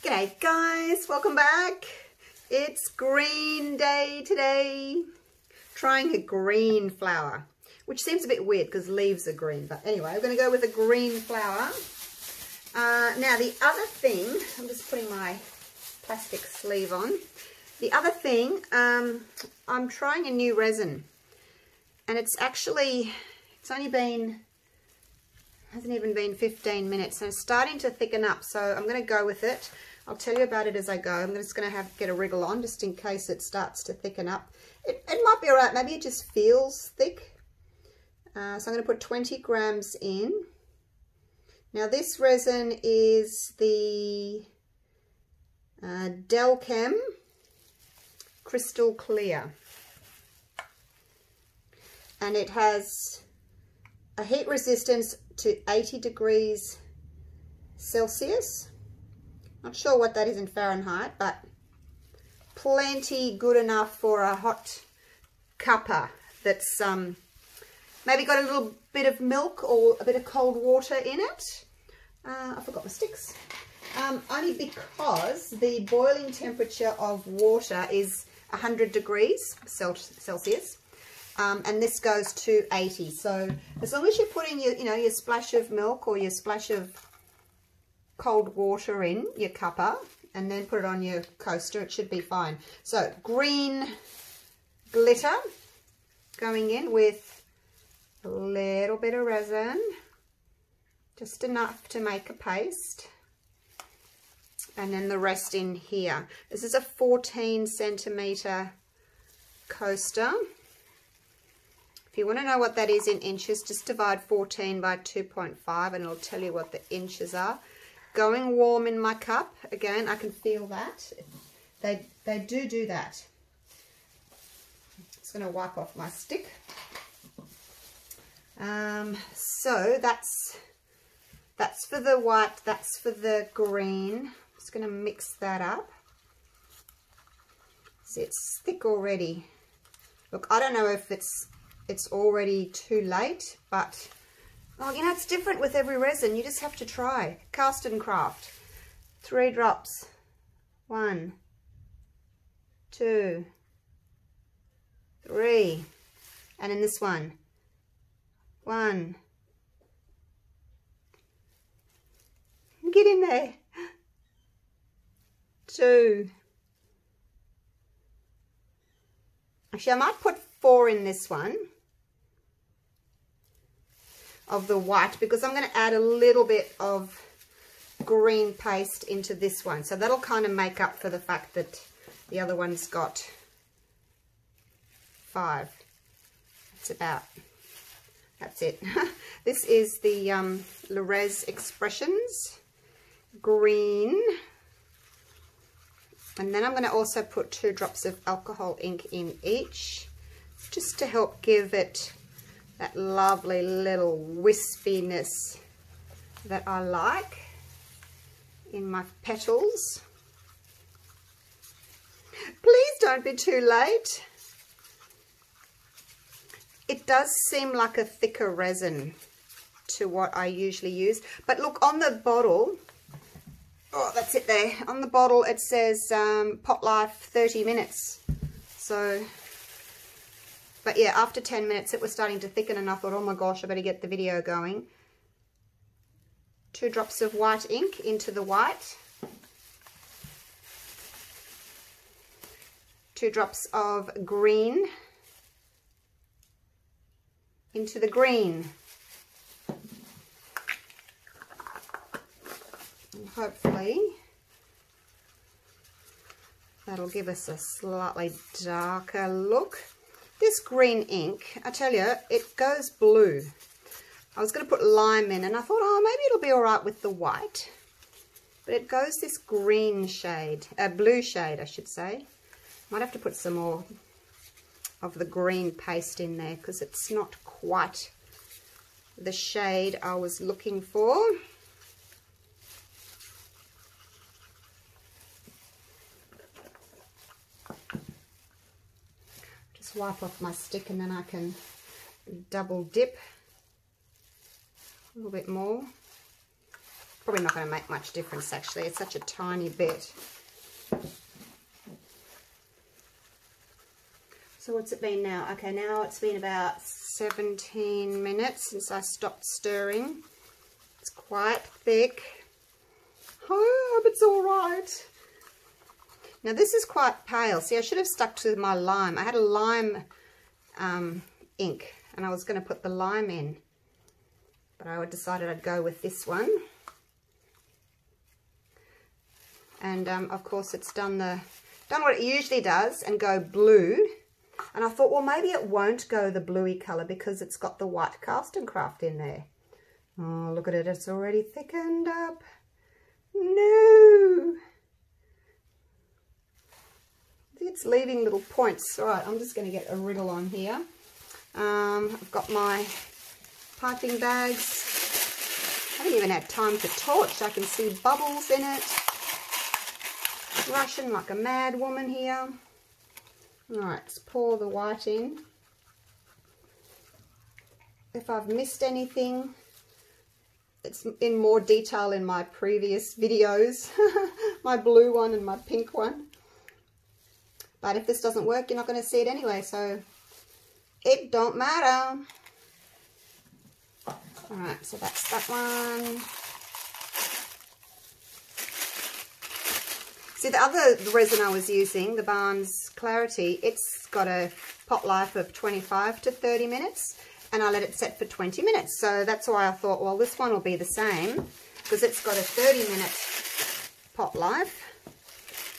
G'day guys, welcome back. It's green day today. Trying a green flower, which seems a bit weird because leaves are green, but anyway, I'm going to go with a green flower. Now the other thing, I'm just putting my plastic sleeve on. The other thing, I'm trying a new resin, and it's only been, hasn't even been 15 minutes, and it's starting to thicken up, so I'm going to go with it. I'll tell you about it as I go. I'm just going to get a wriggle on just in case it starts to thicken up. It might be all right. Maybe it just feels thick. So I'm going to put 20 grams in. Now this resin is the Dalchem Crystal Clear. And it has a heat resistance to 80 degrees Celsius. Not sure what that is in Fahrenheit, but plenty good enough for a hot cuppa that's maybe got a little bit of milk or a bit of cold water in it. I forgot my sticks. Only because the boiling temperature of water is 100 degrees Celsius. And this goes to 80. So as long as you're putting your splash of milk or your splash of cold water in your cuppa and then put it on your coaster, it should be fine. So green glitter going in with a little bit of resin, just enough to make a paste, and then the rest in here. This is a 14 centimeter coaster. If you want to know what that is in inches, just divide 14 by 2.5 and it'll tell you what the inches are. Going warm in my cup. Again, I can feel that. They do that. Just going to wipe off my stick. So that's for the white, that's for the green. Just going to mix that up. See, it's thick already. Look, I don't know if it's already too late, but oh, you know, it's different with every resin. You just have to try. Castin craft. 3 drops. 1, 2, 3. And in this one. 1. Get in there. 2. Actually, I might put 4 in this one of the white, because I'm going to add a little bit of green paste into this one, so that'll kind of make up for the fact that the other one's got 5. That's it. This is the Resin Expressions green, and then I'm going to also put 2 drops of alcohol ink in each, just to help give it that lovely little wispiness that I like in my petals. Please don't be too late. It does seem like a thicker resin to what I usually use, but look on the bottle. Oh, that's it there. On the bottle it says pot life 30 minutes. So, but yeah, after 10 minutes it was starting to thicken, and I thought, oh my gosh, I better get the video going. 2 drops of white ink into the white. 2 drops of green into the green. And hopefully that'll give us a slightly darker look. This green ink, I tell you, it goes blue. I was going to put lime in, and I thought, oh, maybe it'll be all right with the white. But it goes this green shade, blue shade, I should say. Might have to put some more of the green paste in there, because it's not quite the shade I was looking for. Just wipe off my stick, and then I can double dip a little bit more. probably not going to make much difference actually. It's such a tiny bit. So what's it been now? Okay, now it's been about 17 minutes since I stopped stirring. It's quite thick. I hope it's all right. Now this is quite pale. See, I should have stuck to my lime. I had a lime ink and I was going to put the lime in, but I decided I'd go with this one. And of course it's done what it usually does and go blue. And I thought, well, maybe it won't go the bluey colour because it's got the white Castin craft in there. Oh, look at it. It's already thickened up. No. It's leaving little points. All right, I'm just going to get a riddle on here. I've got my piping bags. I haven't even had time to torch. I can see bubbles in it. Rushing like a mad woman here. All right, let's pour the white in. If I've missed anything, it's in more detail in my previous videos. My blue one and my pink one. But if this doesn't work, you're not going to see it anyway, so it don't matter. All right, so that's that one. See, the other resin I was using, the Barnes Clarity, it's got a pot life of 25 to 30 minutes, and I let it set for 20 minutes. So that's why I thought, well, this one will be the same, because it's got a 30-minute pot life.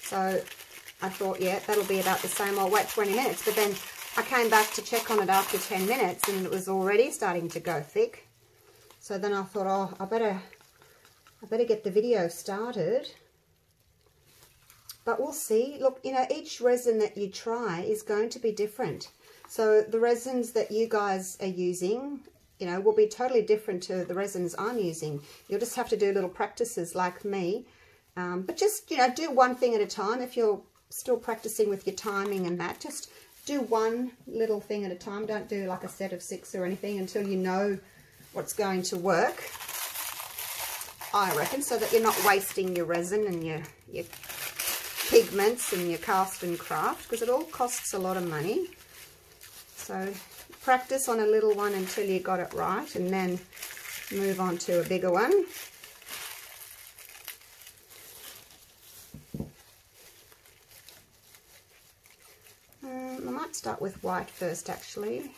So I thought, yeah, that'll be about the same. I'll wait 20 minutes. But then I came back to check on it after 10 minutes, and it was already starting to go thick. So then I thought, oh, I better get the video started. But we'll see. Look, you know, each resin that you try is going to be different. So the resins that you guys are using, you know, will be totally different to the resins I'm using. You'll just have to do little practices like me. But just, you know, do one thing at a time. If you're still practicing with your timing and that, just do one little thing at a time. Don't do like a set of 6 or anything until you know what's going to work, I reckon, so that you're not wasting your resin and your pigments and your Castin craft, because it all costs a lot of money. So practice on a little one until you got it right, and then move on to a bigger one. I might start with white first, actually.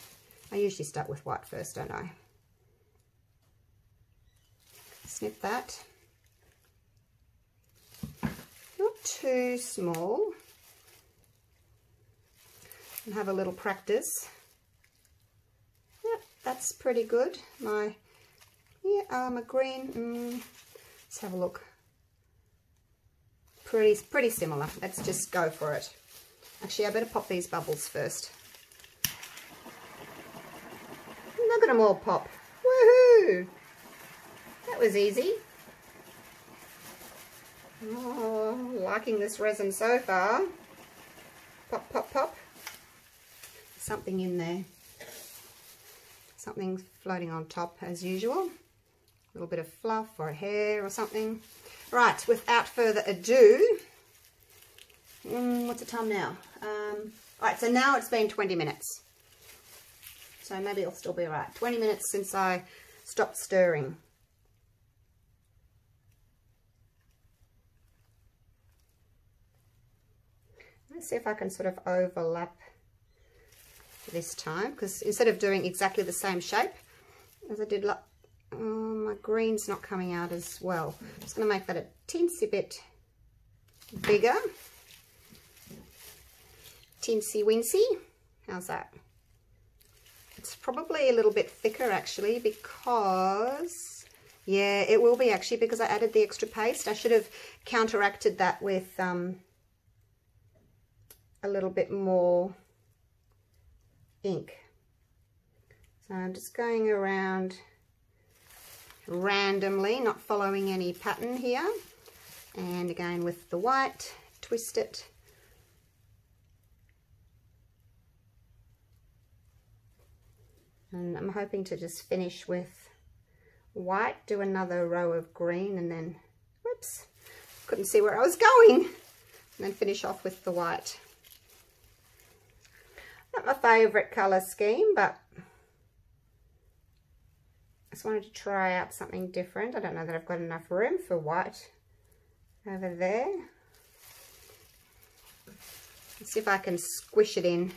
I usually start with white first, don't I? Snip that. Not too small. And have a little practice. Yep, that's pretty good. My green. Let's have a look. Pretty similar. Let's just go for it. Actually, I better pop these bubbles first. Look at them all pop. Woohoo! That was easy. Oh, liking this resin so far. Pop, pop, pop. Something in there. Something floating on top as usual. A little bit of fluff or hair or something. Right, without further ado, what's the time now? Right, so now it's been 20 minutes. So maybe it'll still be all right. 20 minutes since I stopped stirring. Let's see if I can sort of overlap this time, because instead of doing exactly the same shape as I did, my green's not coming out as well. I'm just going to make that a teensy bit bigger. Teensy wincy. How's that? It's probably a little bit thicker actually, because, yeah, it will be actually, because I added the extra paste. I should have counteracted that with a little bit more ink. So I'm just going around randomly, not following any pattern here. And again with the white, twist it. And I'm hoping to just finish with white, do another row of green, and then, whoops, couldn't see where I was going, and then finish off with the white. Not my favourite colour scheme, but I just wanted to try out something different. I don't know that I've got enough room for white over there. Let's see if I can squish it in.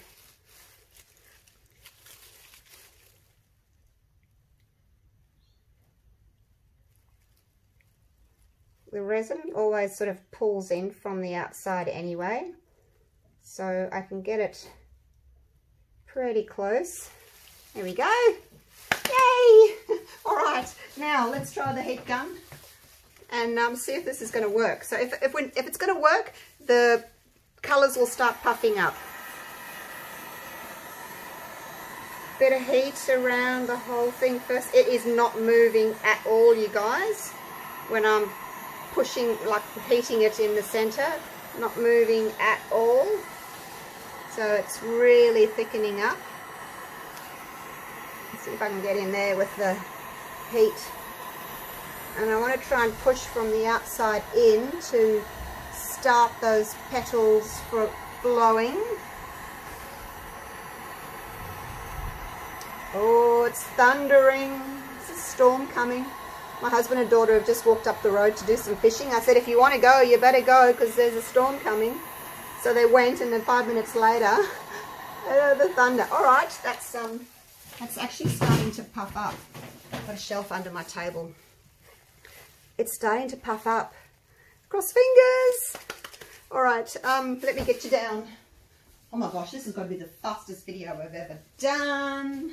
The resin always sort of pulls in from the outside anyway, so I can get it pretty close. There we go. Yay! All right, now let's try the heat gun and see if this is going to work. So if it's going to work, the colours will start puffing up. Bit of heat around the whole thing first. It is not moving at all, you guys, when I'm pushing, like heating it in the center, not moving at all. So it's really thickening up. Let's see if I can get in there with the heat. And I want to try and push from the outside in to start those petals for blowing. Oh, it's thundering. There's a storm coming. My husband and daughter have just walked up the road to do some fishing. I said, if you want to go, you better go because there's a storm coming. So they went, and then 5 minutes later, the thunder. All right, that's actually starting to puff up. I've got a shelf under my table. It's starting to puff up. Cross fingers. All right, let me get you down. Oh my gosh, this has got to be the fastest video I've ever done.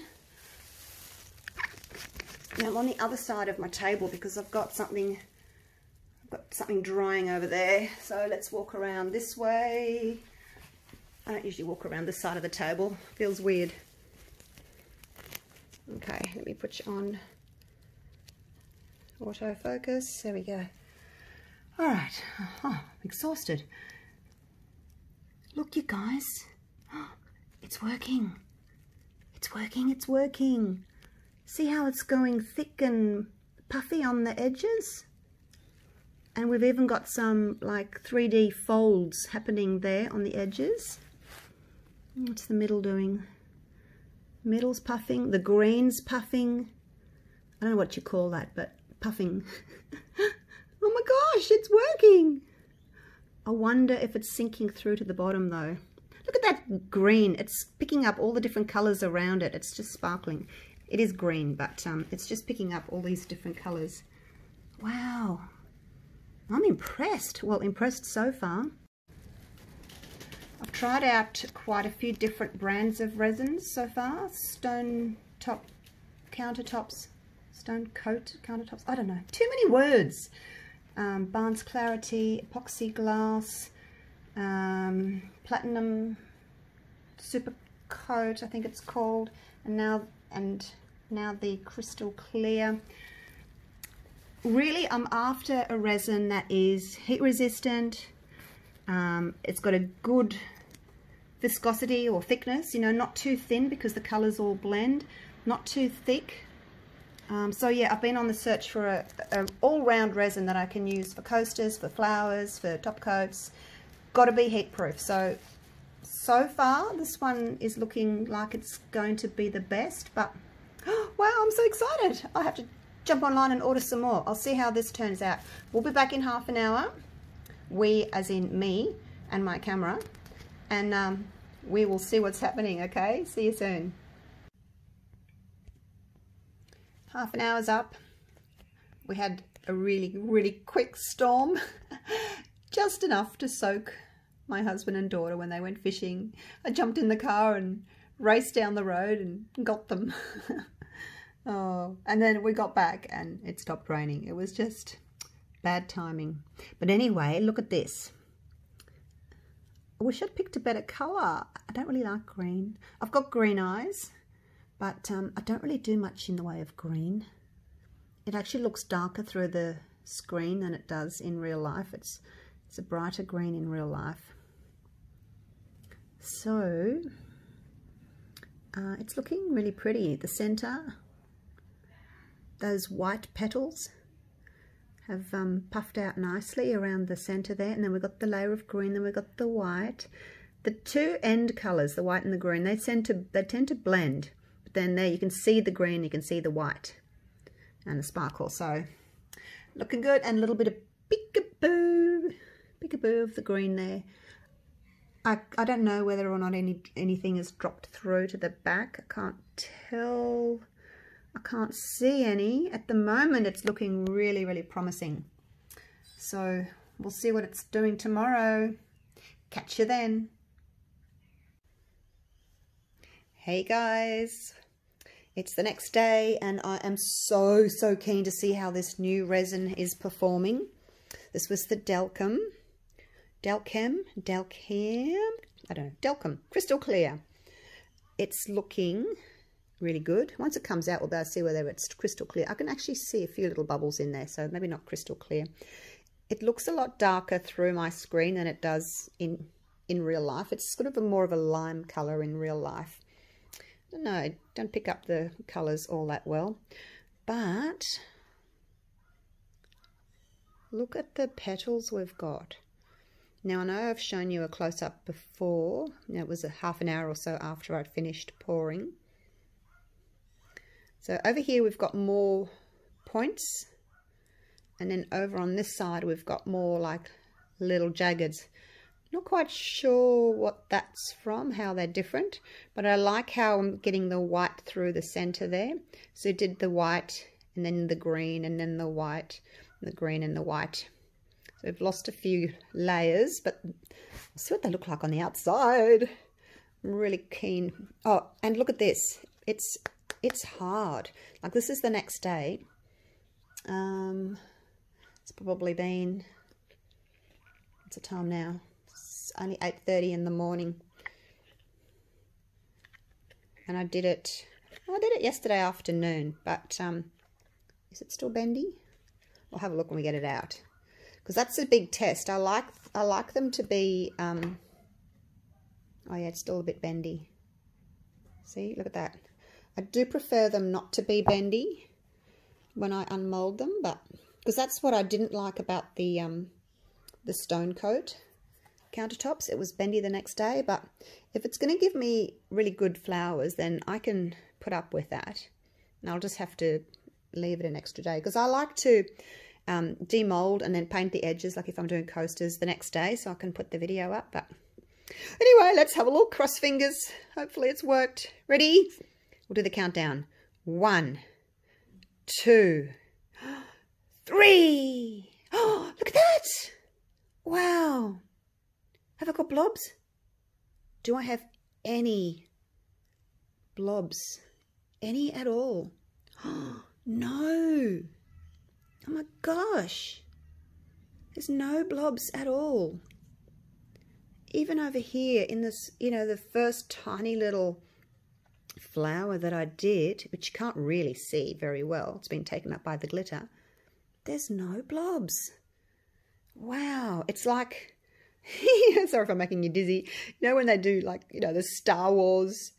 Now I'm on the other side of my table because I've got something drying over there. So let's walk around this way. I don't usually walk around this side of the table. Feels weird. Okay, let me put you on autofocus. There we go. All right. Oh, I'm exhausted. Look, you guys. It's working. It's working. It's working. See how it's going thick and puffy on the edges? And we've even got some like 3D folds happening there on the edges. What's the middle doing? Middle's puffing, the green's puffing. I don't know what you call that, but puffing. Oh my gosh, it's working. I wonder if it's sinking through to the bottom though. Look at that green. It's picking up all the different colors around it. It's just sparkling. It is green, but it's just picking up all these different colors. Wow. I'm impressed. Well, impressed so far. I've tried out quite a few different brands of resins so far. Stone top countertops, stone coat countertops. I don't know. Too many words. Barnes Clarity, epoxy glass, platinum super coat, I think it's called, and now the crystal clear. Really, I'm after a resin that is heat resistant. It's got a good viscosity or thickness, you know, not too thin because the colors all blend, not too thick. So yeah, I've been on the search for a all-round resin that I can use for coasters, for flowers, for top coats. Got to be heat proof. So far this one is looking like it's going to be the best, but wow, I'm so excited. I have to jump online and order some more. I'll see how this turns out. We'll be back in half an hour. We, as in me and my camera, and we will see what's happening. Okay, see you soon. Half an hour's up. We had a really quick storm. Just enough to soak my husband and daughter when they went fishing. I jumped in the car and raced down the road and got them. Oh, and then we got back and it stopped raining. It was just bad timing. But anyway, look at this. I wish I'd picked a better colour. I don't really like green. I've got green eyes, but I don't really do much in the way of green. It actually looks darker through the screen than it does in real life. It's a brighter green in real life. So it's looking really pretty. The center those white petals have puffed out nicely around the center there, and then we've got the layer of green, then we've got the white. The two end colors, the white and the green, they tend to blend, but then there you can see the green, you can see the white and the sparkle. So looking good, and a little bit of peekaboo of the green there. I don't know whether or not anything has dropped through to the back. I can't tell. I can't see any. At the moment it's looking really, really promising. So we'll see what it's doing tomorrow. Catch you then. Hey guys, it's the next day and I am so keen to see how this new resin is performing. This was the Dalchem Crystal Clear. It's looking really good. Once it comes out, we'll be able to see whether it's crystal clear. I can actually see a few little bubbles in there, so maybe not crystal clear. It looks a lot darker through my screen than it does in real life. It's sort of more of a lime color in real life. No, don't pick up the colors all that well, but look at the petals we've got. Now I know I've shown you a close-up before. It was a half an hour or so after I'd finished pouring. So over here we've got more points, and then over on this side we've got more like little jaggeds. Not quite sure what that's from, how they're different, but I like how I'm getting the white through the center there. So I did the white and then the green and then the white, the green and the white. So I've lost a few layers, but I'll see what they look like on the outside. I'm really keen. Oh, and look at this. It's hard. Like, this is the next day. It's probably been, what's the time now? It's only 8:30 in the morning. And I did it yesterday afternoon, but is it still bendy? We'll have a look when we get it out, because that's a big test. I like them to be oh yeah, it's still a bit bendy. See, look at that. I do prefer them not to be bendy when I unmold them, but because that's what I didn't like about the stone coat countertops. It was bendy the next day, but if it's going to give me really good flowers, then I can put up with that. And I'll just have to leave it an extra day, because I like to demold and then paint the edges, like if I'm doing coasters, the next day, so I can put the video up. But anyway, let's have a look. Cross fingers. Hopefully it's worked. Ready? We'll do the countdown. 1, 2, 3. Oh, look at that. Wow. Have I got blobs? Do I have any blobs? Any at all? Oh, no. Oh my gosh. There's no blobs at all. Even over here in this, you know, the first tiny little flower that I did, which you can't really see very well, it's been taken up by the glitter, there's no blobs. Wow. It's like, sorry if I'm making you dizzy. You know when they do, like, you know, the Star Wars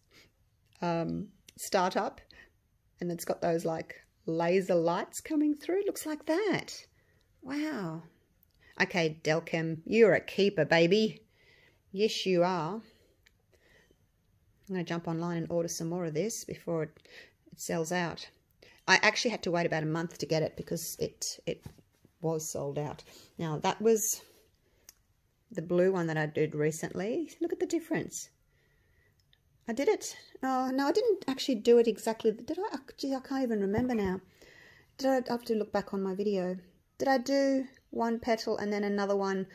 startup, and it's got those like laser lights coming through? It looks like that. Wow. Okay, Dalchem, you're a keeper, baby. Yes, you are. I'm going to jump online and order some more of this before it sells out. I actually had to wait about a month to get it because it was sold out. Now, that was the blue one that I did recently. Look at the difference. I did it. Oh, no, I didn't actually do it exactly. Did I? Gee, I can't even remember now. I have to look back on my video. Did I do one petal and then another one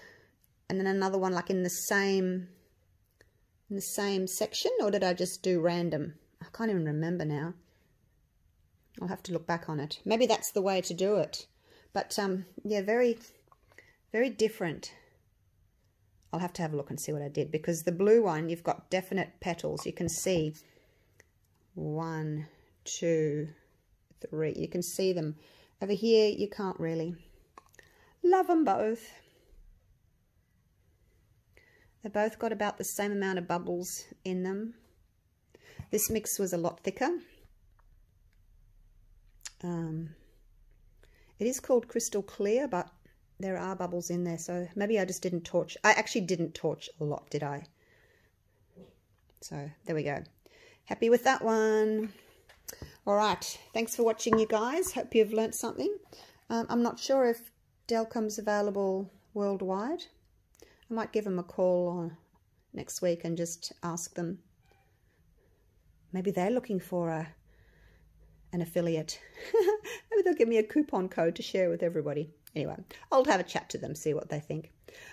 and then another one like in the same section, or did I just do random? I can't even remember now. I'll have to look back on it. Maybe that's the way to do it. But yeah, very, very different. I'll have to have a look and see what I did, because the blue one, you've got definite petals. You can see 1, 2, 3. You can see them. Over here, you can't really. Love them both. They both got about the same amount of bubbles in them. This mix was a lot thicker. It is called Crystal Clear, but there are bubbles in there, so maybe I just didn't torch. I actually didn't torch a lot, did I? So there we go. Happy with that one. All right, thanks for watching, you guys. Hope you've learnt something. I'm not sure if Dalchem's available worldwide. I might give them a call next week and just ask them. Maybe they're looking for an affiliate. Maybe they'll give me a coupon code to share with everybody. Anyway, I'll have a chat to them, see what they think.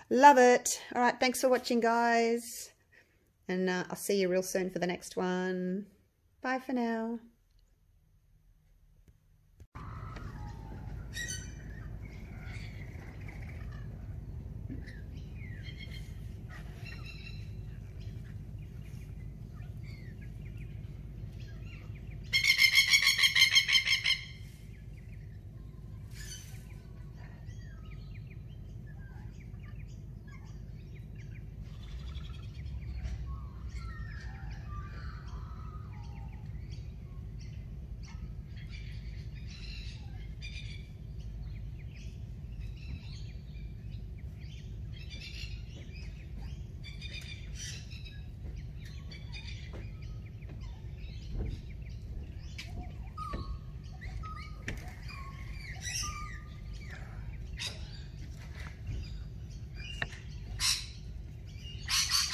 Love it. All right, thanks for watching, guys. And I'll see you real soon for the next one. Bye for now.